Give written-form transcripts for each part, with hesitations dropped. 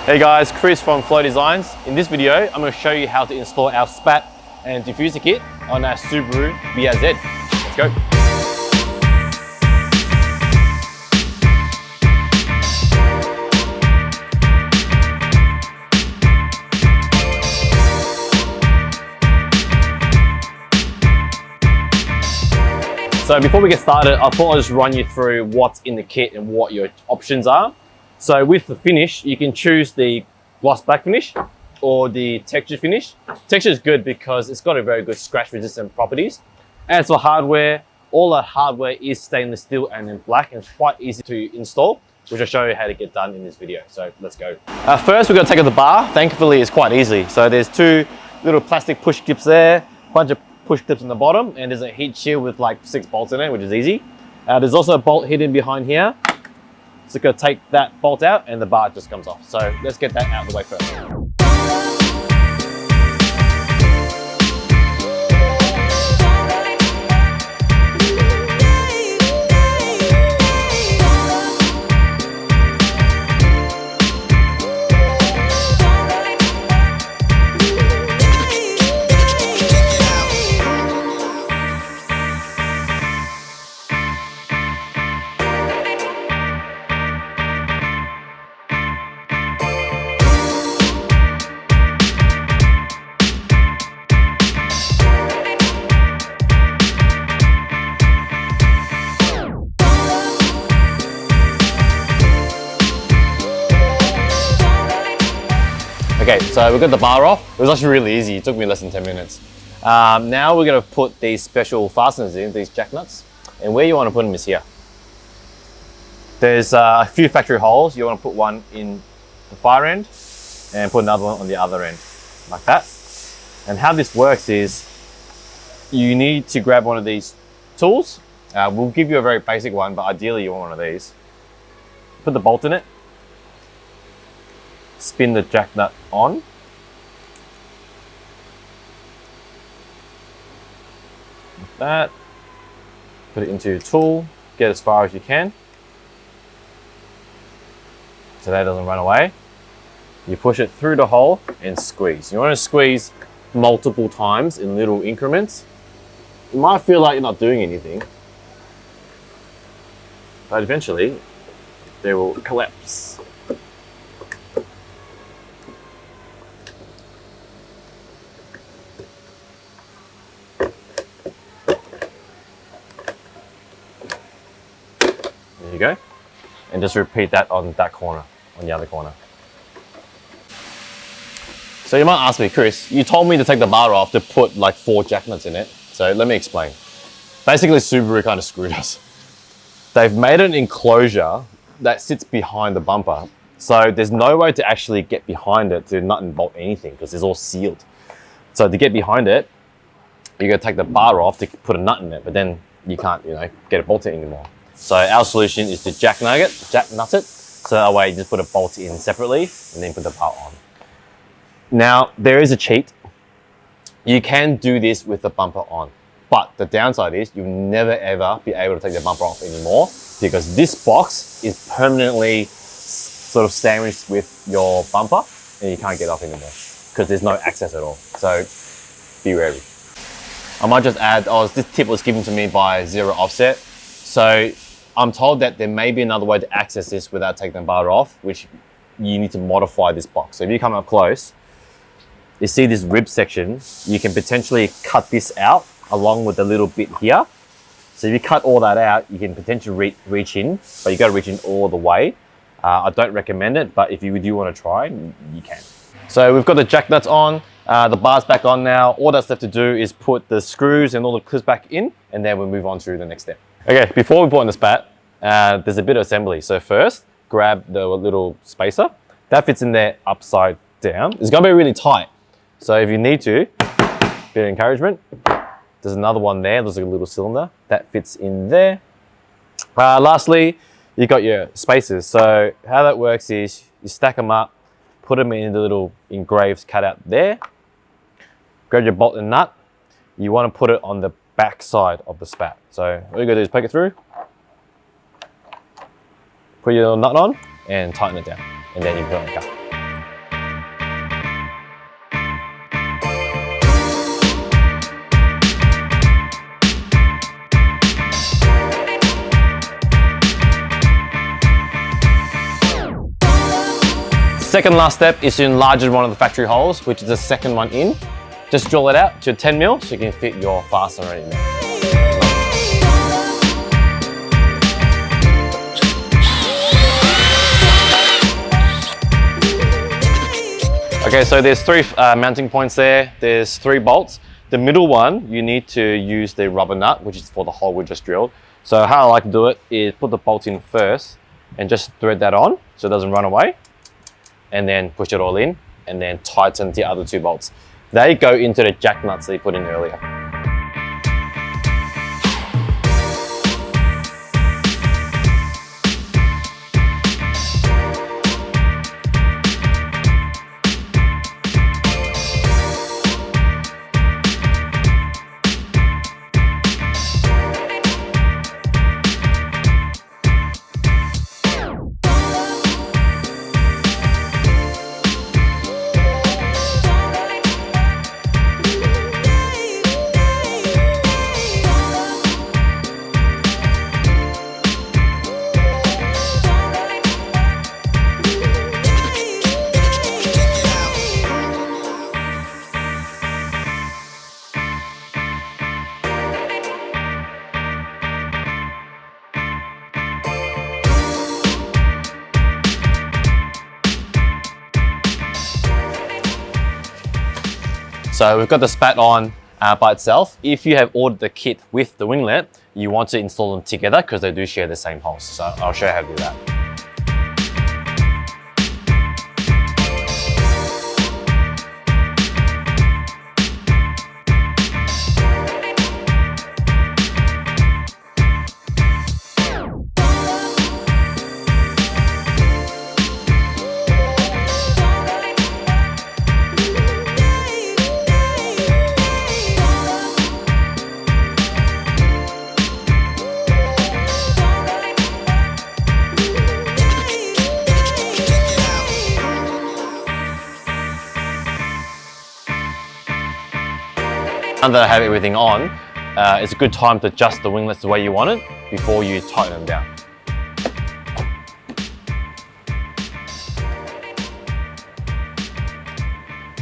Hey guys, Chris from Flow Designs. In this video, I'm going to show you how to install our spat and diffuser kit on our Subaru BRZ. Let's go. So before we get started, I thought I'd just run you through what's in the kit and what your options are. So with the finish, you can choose the gloss black finish or the texture finish. Texture is good because it's got a very good scratch resistant properties. As for hardware, all the hardware is stainless steel and in black, and it's quite easy to install, which I'll show you how to get done in this video. So let's go. First, we're going to take out the bar. Thankfully, it's quite easy. So there's two little plastic push clips there, bunch of push clips on the bottom, and there's a heat shield with like 6 bolts in it, which is easy. There's also a bolt hidden behind here. So go take that bolt out and the bar just comes off. So let's get that out of the way first. Okay, so we got the bar off. It was actually really easy. It took me less than 10 minutes. Now we're gonna put these special fasteners in, these jack nuts. And where you wanna put them is here. There's a few factory holes. You wanna put one in the far end and put another one on the other end, like that. And how this works is you need to grab one of these tools. We'll give you a very basic one, but ideally you want one of these. Put the bolt in it. Spin the jack nut on. Like that. Put it into your tool. Get as far as you can, so that doesn't run away. You push it through the hole and squeeze. You want to squeeze multiple times in little increments. You might feel like you're not doing anything, but eventually they will collapse. There you go. And just repeat that on that corner, on the other corner. So you might ask me, Chris, you told me to take the bar off to put like 4 jack nuts in it. So let me explain. Basically, Subaru kind of screwed us. They've made an enclosure that sits behind the bumper. So there's no way to actually get behind it to nut and bolt anything because it's all sealed. So to get behind it, you're gonna take the bar off to put a nut in it, but then you can't, get it bolted anymore. So our solution is to jack nut it, so that way you just put a bolt in separately and then put the bar on. Now, there is a cheat. You can do this with the bumper on, but the downside is you'll never ever be able to take the bumper off anymore because this box is permanently sort of sandwiched with your bumper and you can't get off anymore because there's no access at all. So be wary. I might just add, this tip was given to me by Zero Offset. So I'm told that there may be another way to access this without taking the bar off, which you need to modify this box. So if you come up close, you see this rib section, you can potentially cut this out along with the little bit here. So if you cut all that out, you can potentially reach in, but you gotta reach in all the way. I don't recommend it, but if you do wanna try, you can. So we've got the jack nuts on, the bar's back on now. All that's left to do is put the screws and all the clips back in, and then we'll move on to the next step. Okay, before we put on the spat, there's a bit of assembly. So first, grab the little spacer. That fits in there upside down. It's gonna be really tight. So if you need to, bit of encouragement. There's another one there, there's a little cylinder. That fits in there. Lastly, you got your spacers. So how that works is you stack them up, put them in the little engraved cutout there. Grab your bolt and nut. You wanna put it on the back side of the spat. So all you gotta do is poke it through, put your little nut on and tighten it down, and then you put it on the car. second last step is to enlarge one of the factory holes, which is the second one in. Just drill it out to 10 mil so you can fit your fastener in there. Okay, so there's three mounting points there. There's 3 bolts. The middle one, you need to use the rubber nut, which is for the hole we just drilled. So how I like to do it is put the bolt in first and just thread that on so it doesn't run away. And then push it all in and then tighten the other 2 bolts. They go into the jack nuts that you put in earlier. So we've got the spat on by itself. If you have ordered the kit with the winglet, you want to install them together because they do share the same holes. So I'll show you how to do that. Now that I have everything on, it's a good time to adjust the winglets the way you want it before you tighten them down.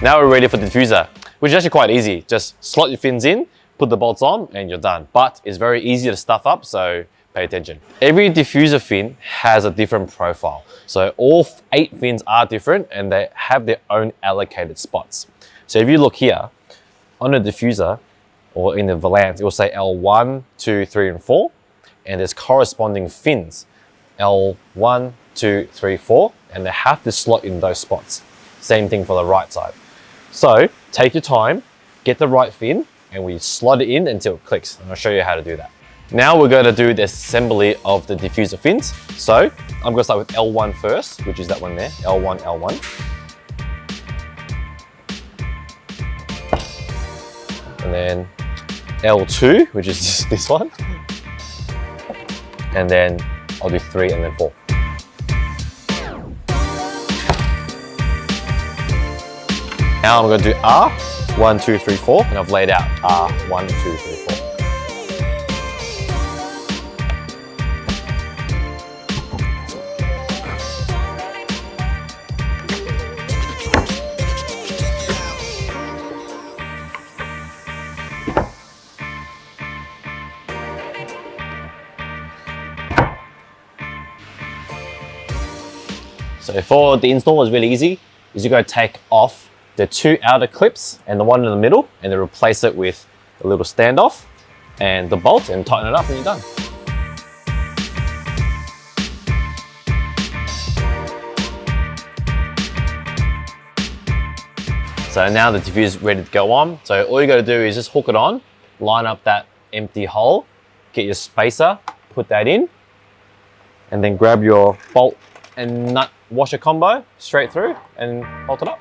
Now we're ready for the diffuser, which is actually quite easy. Just slot your fins in, put the bolts on, and you're done. But it's very easy to stuff up, so pay attention. Every diffuser fin has a different profile. So all 8 fins are different and they have their own allocated spots. So if you look here, on the diffuser, or in the valance, it will say L1, 2, 3, and 4, and there's corresponding fins, L1, 2, 3, 4, and they have to slot in those spots. Same thing for the right side. So take your time, get the right fin, and we slot it in until it clicks, and I'll show you how to do that. Now we're going to do the assembly of the diffuser fins. So I'm going to start with L1 first, which is that one there, L1, L1. And then L2, which is this one. And then I'll do 3 and then 4. Now I'm going to do R, 1, 2, 3, 4, and I've laid out R, 1, 2, 3, 4. So for the install, it's really easy. Is you go take off the 2 outer clips and the one in the middle, and then replace it with a little standoff and the bolt, and tighten it up, and you're done. So now the diffuser is ready to go on. So all you got to do is just hook it on, line up that empty hole, get your spacer, put that in, and then grab your bolt and nut washer combo straight through and bolt it up.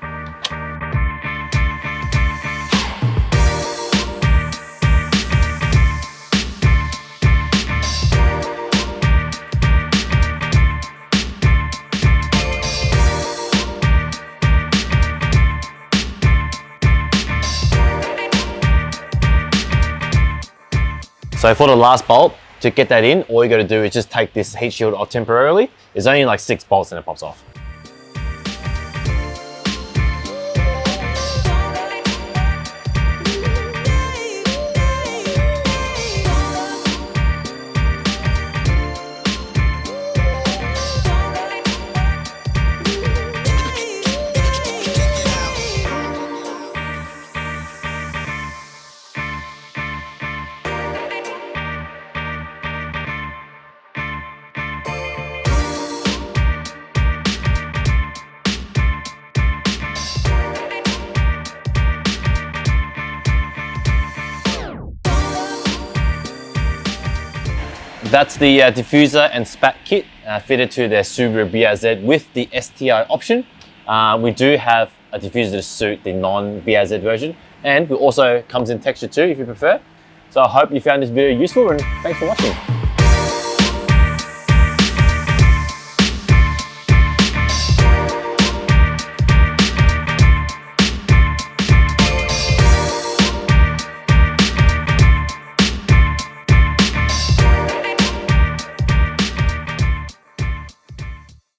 So for the last bolt, to get that in, all you got to do is just take this heat shield off temporarily. There's only like 6 bolts and it pops off. that's the diffuser and spat kit fitted to their Subaru BRZ with the STI option. We do have a diffuser to suit the non-BRZ version, and it also comes in texture too if you prefer. So I hope you found this video useful, and thanks for watching.